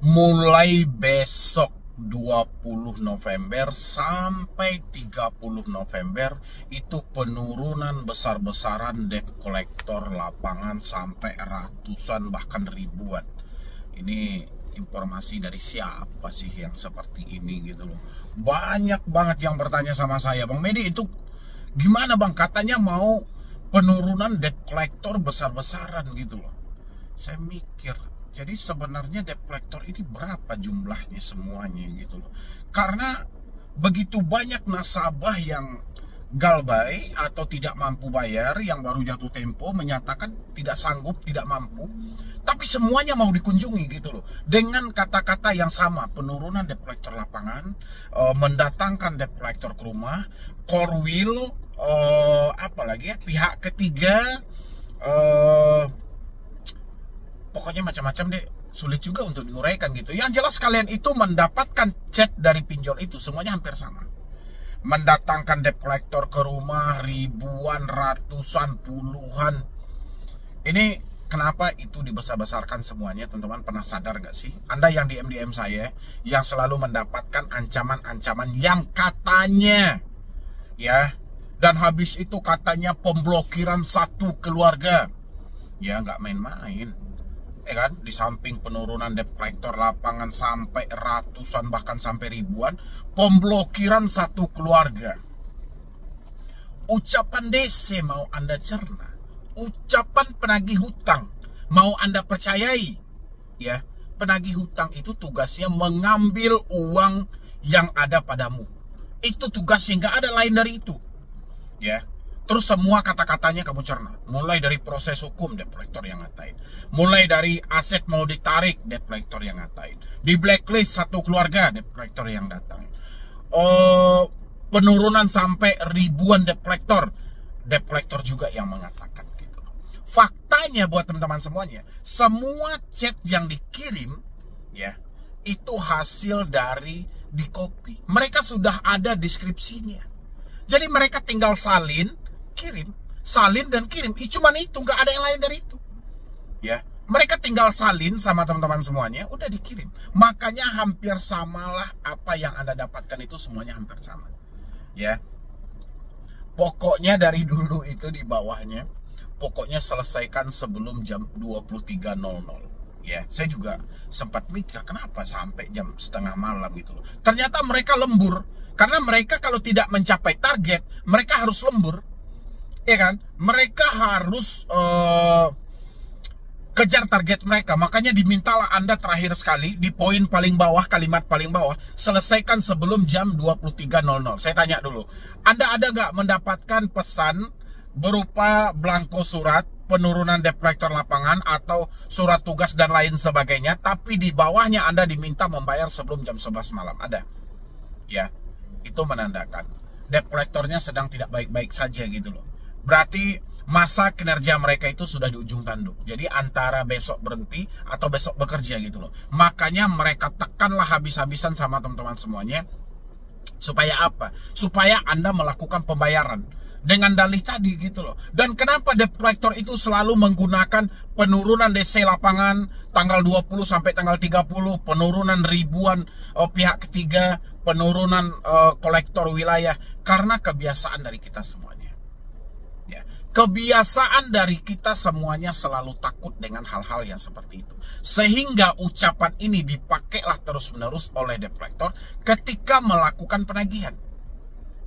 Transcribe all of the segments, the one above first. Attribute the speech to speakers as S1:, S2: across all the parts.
S1: mulai besok 20 November sampai 30 November itu penurunan besar-besaran debt collector lapangan sampai ratusan bahkan ribuan. Ini informasi dari siapa sih yang seperti ini gitu loh. Banyak banget yang bertanya sama saya, Bang Medi itu gimana Bang, katanya mau penurunan debt collector besar-besaran gitu loh. Saya mikir, jadi sebenarnya debt collector ini berapa jumlahnya semuanya gitu loh. Karena begitu banyak nasabah yang galbay atau tidak mampu bayar, yang baru jatuh tempo menyatakan tidak sanggup, tidak mampu, tapi semuanya mau dikunjungi gitu loh. Dengan kata-kata yang sama, penurunan debt collector lapangan, mendatangkan debt collector ke rumah, core will, apalagi ya, pihak ketiga, pokoknya macam-macam deh, sulit juga untuk diuraikan gitu. Yang jelas kalian itu mendapatkan chat dari pinjol itu semuanya hampir sama. Mendatangkan debt collector ke rumah ribuan, ratusan, puluhan. Ini kenapa itu dibesar-besarkan semuanya, teman-teman? Pernah sadar nggak sih? Anda yang DM saya, yang selalu mendapatkan ancaman-ancaman yang katanya, ya, dan habis itu katanya pemblokiran satu keluarga. Ya nggak main-main. Ya kan, di samping penurunan debt collector lapangan sampai ratusan bahkan sampai ribuan, pemblokiran satu keluarga. Ucapan DC mau Anda cerna, ucapan penagih hutang mau Anda percayai. Ya, penagih hutang itu tugasnya mengambil uang yang ada padamu. Itu tugasnya, nggak ada lain dari itu. Ya. Terus semua kata-katanya kamu cerna. Mulai dari proses hukum, debt collector yang ngatain. Mulai dari aset mau ditarik, debt collector yang ngatain. Di blacklist satu keluarga, debt collector yang datang. Penurunan sampai ribuan debt collector juga yang mengatakan gitu. Faktanya buat teman-teman semuanya, semua chat yang dikirim, ya, itu hasil dari di copy. Mereka sudah ada deskripsinya. Jadi mereka tinggal salin, kirim, salin dan kirim. Cuman itu, nggak ada yang lain dari itu. Ya, mereka tinggal salin sama teman-teman semuanya, udah dikirim. Makanya hampir samalah apa yang Anda dapatkan itu semuanya hampir sama. Ya, pokoknya dari dulu itu di bawahnya, pokoknya selesaikan sebelum jam 23.00. Ya, saya juga sempat mikir kenapa sampai jam setengah malam gitu loh. Ternyata mereka lembur, karena mereka kalau tidak mencapai target, mereka harus lembur. Ya kan, mereka harus kejar target mereka. Makanya dimintalah Anda terakhir sekali di poin paling bawah, kalimat paling bawah, selesaikan sebelum jam 23.00. Saya tanya dulu, Anda ada nggak mendapatkan pesan berupa blanko surat penurunan debt collector lapangan atau surat tugas dan lain sebagainya, tapi di bawahnya Anda diminta membayar sebelum jam 11 malam? Ada? Ya, itu menandakan debt collectornya sedang tidak baik-baik saja gitu loh. Berarti masa kinerja mereka itu sudah di ujung tanduk. Jadi antara besok berhenti atau besok bekerja gitu loh. Makanya mereka tekanlah habis-habisan sama teman-teman semuanya. Supaya apa? Supaya Anda melakukan pembayaran dengan dalih tadi gitu loh. Dan kenapa debt collector itu selalu menggunakan penurunan DC lapangan tanggal 20 sampai tanggal 30, penurunan ribuan pihak ketiga, penurunan kolektor wilayah? Karena kebiasaan dari kita semuanya. Ya, kebiasaan dari kita semuanya selalu takut dengan hal-hal yang seperti itu. Sehingga ucapan ini dipakailah terus-menerus oleh debt collector ketika melakukan penagihan.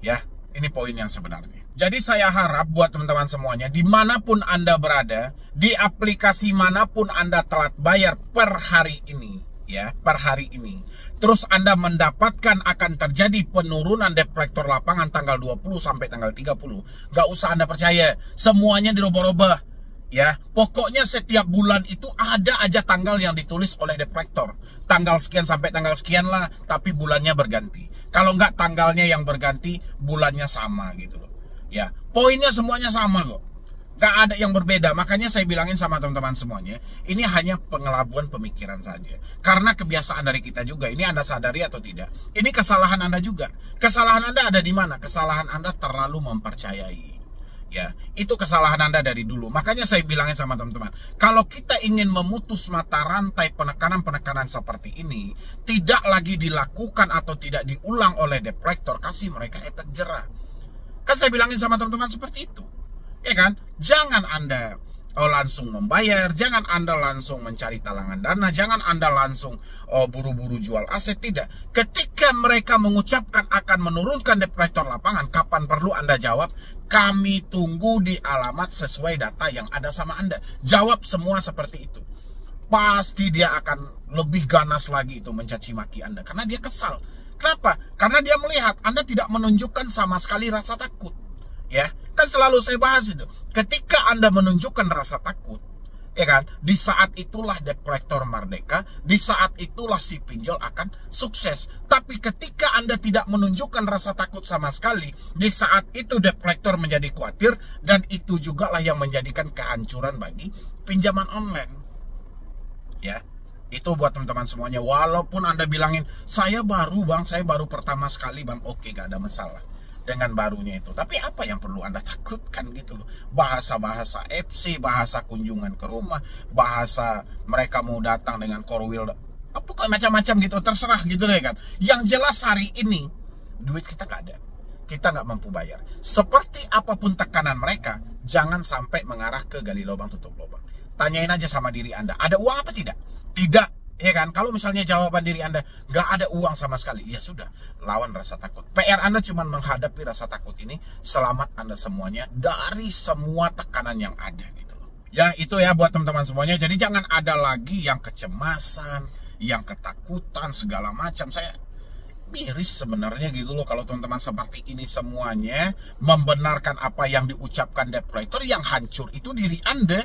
S1: Ya, ini poin yang sebenarnya. Jadi saya harap buat teman-teman semuanya, dimanapun Anda berada, di aplikasi manapun Anda telat bayar per hari ini, ya, per hari ini, terus Anda mendapatkan akan terjadi penurunan debt collector lapangan tanggal 20 sampai tanggal 30, gak usah Anda percaya, semuanya dirubah-rubah. Ya, pokoknya setiap bulan itu ada aja tanggal yang ditulis oleh debt collector. Tanggal sekian sampai tanggal sekian lah, tapi bulannya berganti. Kalau nggak tanggalnya yang berganti, bulannya sama gitu loh. Ya, poinnya semuanya sama kok. Nggak ada yang berbeda. Makanya saya bilangin sama teman-teman semuanya, ini hanya pengelabuan pemikiran saja. Karena kebiasaan dari kita juga. Ini Anda sadari atau tidak? Ini kesalahan Anda juga. Kesalahan Anda ada di mana? Kesalahan Anda terlalu mempercayai. Ya, itu kesalahan Anda dari dulu. Makanya saya bilangin sama teman-teman, kalau kita ingin memutus mata rantai penekanan-penekanan seperti ini, tidak lagi dilakukan atau tidak diulang oleh debt collector, kasih mereka efek jerah. Kan saya bilangin sama teman-teman seperti itu. Ya kan? Jangan Anda langsung membayar, jangan Anda langsung mencari talangan dana, jangan Anda langsung buru-buru jual aset, tidak. Ketika mereka mengucapkan akan menurunkan debt collector lapangan, kapan perlu Anda jawab, kami tunggu di alamat sesuai data yang ada sama Anda. Jawab semua seperti itu. Pasti dia akan lebih ganas lagi itu mencaci maki Anda, karena dia kesal. Kenapa? Karena dia melihat Anda tidak menunjukkan sama sekali rasa takut. Ya, kan selalu saya bahas itu. Ketika Anda menunjukkan rasa takut, ya kan, di saat itulah debt collector merdeka, di saat itulah si pinjol akan sukses. Tapi ketika Anda tidak menunjukkan rasa takut sama sekali, di saat itu debt collector menjadi khawatir, dan itu juga lah yang menjadikan kehancuran bagi pinjaman online. Ya, itu buat teman-teman semuanya. Walaupun Anda bilangin, saya baru bang, saya baru pertama sekali bang, oke, gak ada masalah dengan barunya itu. Tapi apa yang perlu Anda takutkan gitu loh? Bahasa-bahasa FC, bahasa kunjungan ke rumah, bahasa mereka mau datang dengan core wheel, pokoknya macam-macam gitu, terserah gitu deh kan. Yang jelas hari ini duit kita gak ada, kita nggak mampu bayar. Seperti apapun tekanan mereka, jangan sampai mengarah ke gali lubang tutup lubang. Tanyain aja sama diri Anda, ada uang apa tidak? Tidak. Ya kan, kalau misalnya jawaban diri Anda nggak ada uang sama sekali, ya sudah, lawan rasa takut. PR Anda cuma menghadapi rasa takut ini, selamat Anda semuanya dari semua tekanan yang ada gitu loh. Ya itu ya buat teman-teman semuanya. Jadi jangan ada lagi yang kecemasan, yang ketakutan segala macam. Saya miris sebenarnya gitu loh kalau teman-teman seperti ini semuanya membenarkan apa yang diucapkan debt collector. Yang hancur itu diri Anda.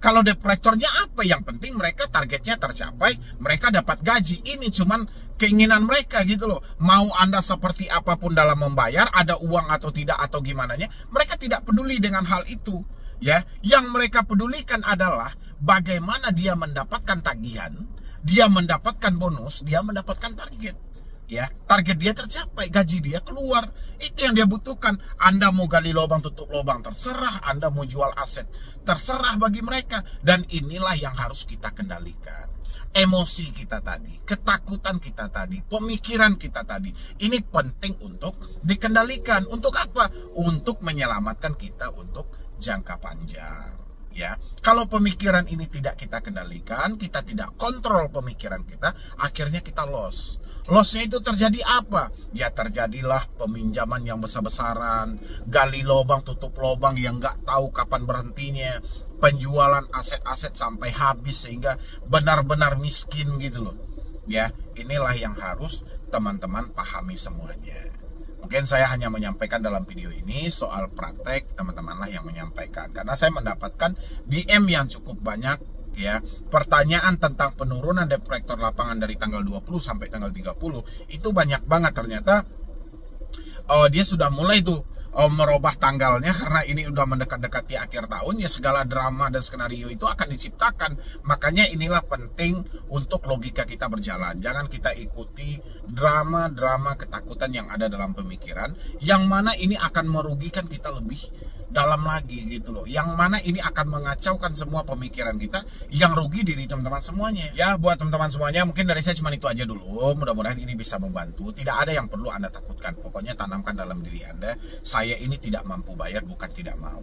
S1: Kalau debt collectornya apa? Yang penting mereka targetnya tercapai, mereka dapat gaji. Ini cuman keinginan mereka gitu loh. Mau Anda seperti apapun dalam membayar, ada uang atau tidak atau gimananya, mereka tidak peduli dengan hal itu. Ya, yang mereka pedulikan adalah bagaimana dia mendapatkan tagihan, dia mendapatkan bonus, dia mendapatkan target. Ya, target dia tercapai, gaji dia keluar. Itu yang dia butuhkan. Anda mau gali lubang tutup lubang, terserah. Anda mau jual aset, terserah bagi mereka. Dan inilah yang harus kita kendalikan. Emosi kita tadi, ketakutan kita tadi, pemikiran kita tadi, ini penting untuk dikendalikan. Untuk apa? Untuk menyelamatkan kita untuk jangka panjang. Ya, kalau pemikiran ini tidak kita kendalikan, kita tidak kontrol pemikiran kita, akhirnya kita loss. Lossnya itu terjadi apa? Ya terjadilah peminjaman yang besar-besaran, gali lubang tutup lubang yang nggak tahu kapan berhentinya, penjualan aset-aset sampai habis sehingga benar-benar miskin gitu loh. Ya, inilah yang harus teman-teman pahami semuanya. Mungkin saya hanya menyampaikan dalam video ini soal praktek, teman-temanlah yang menyampaikan. Karena saya mendapatkan DM yang cukup banyak, ya, pertanyaan tentang penurunan debt collector lapangan dari tanggal 20 sampai tanggal 30. Itu banyak banget ternyata. Dia sudah mulai tuh merubah tanggalnya karena ini udah mendekat-dekati akhir tahun, ya segala drama dan skenario itu akan diciptakan. Makanya inilah penting untuk logika kita berjalan. Jangan kita ikuti drama-drama ketakutan yang ada dalam pemikiran, yang mana ini akan merugikan kita lebih dalam lagi gitu loh. Yang mana ini akan mengacaukan semua pemikiran kita, yang rugi diri teman-teman semuanya. Ya buat teman-teman semuanya, mungkin dari saya cuma itu aja dulu. Mudah-mudahan ini bisa membantu. Tidak ada yang perlu Anda takutkan. Pokoknya tanamkan dalam diri Anda, saya ini tidak mampu bayar, bukan tidak mau.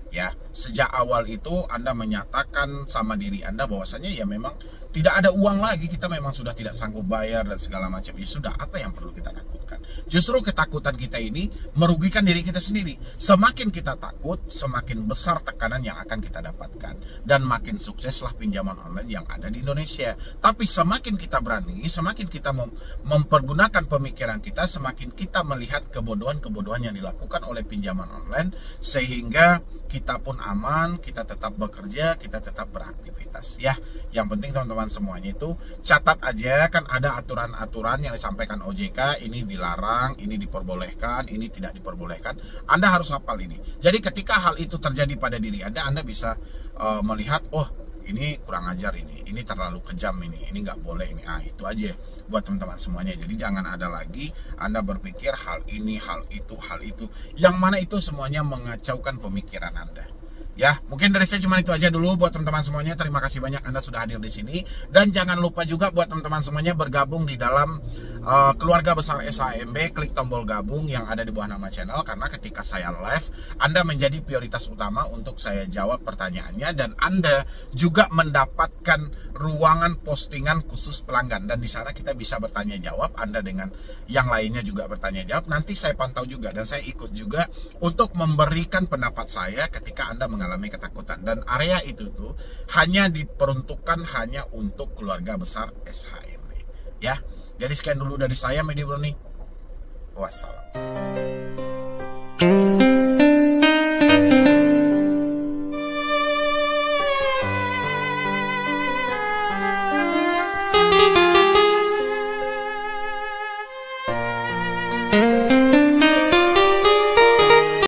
S1: Ya, sejak awal itu Anda menyatakan sama diri Anda bahwasanya ya memang tidak ada uang lagi, kita memang sudah tidak sanggup bayar dan segala macam. Ya sudah, apa yang perlu kita takutkan? Justru ketakutan kita ini merugikan diri kita sendiri. Semakin kita takut, semakin besar tekanan yang akan kita dapatkan, dan makin sukseslah pinjaman online yang ada di Indonesia. Tapi semakin kita berani, semakin kita mempergunakan pemikiran kita, semakin kita melihat kebodohan-kebodohan yang dilakukan oleh pinjaman online, sehingga kita pun aman, kita tetap bekerja, kita tetap beraktivitas. Ya, yang penting teman-teman semuanya itu catat aja, kan ada aturan-aturan yang disampaikan OJK, ini dilarang, ini diperbolehkan, ini tidak diperbolehkan. Anda harus hafal ini. Jadi ketika hal itu terjadi pada diri Anda bisa melihat, oh ini kurang ajar, ini terlalu kejam, ini nggak boleh, ini itu aja buat teman-teman semuanya. Jadi jangan ada lagi Anda berpikir hal ini, hal itu, yang mana itu semuanya mengacaukan pemikiran Anda. Ya, mungkin dari saya cuma itu aja dulu buat teman-teman semuanya. Terima kasih banyak Anda sudah hadir di sini, dan jangan lupa juga buat teman-teman semuanya bergabung di dalam keluarga besar SHMB. Klik tombol gabung yang ada di bawah nama channel, karena ketika saya live Anda menjadi prioritas utama untuk saya jawab pertanyaannya, dan Anda juga mendapatkan ruangan postingan khusus pelanggan, dan di sana kita bisa bertanya jawab. Anda dengan yang lainnya juga bertanya jawab. Nanti saya pantau juga dan saya ikut juga untuk memberikan pendapat saya ketika Anda mengalami ketakutan, dan area itu tuh hanya diperuntukkan hanya untuk keluarga besar SHMB ya. Jadi sekian dulu dari saya, Medi Broni. Wassalam.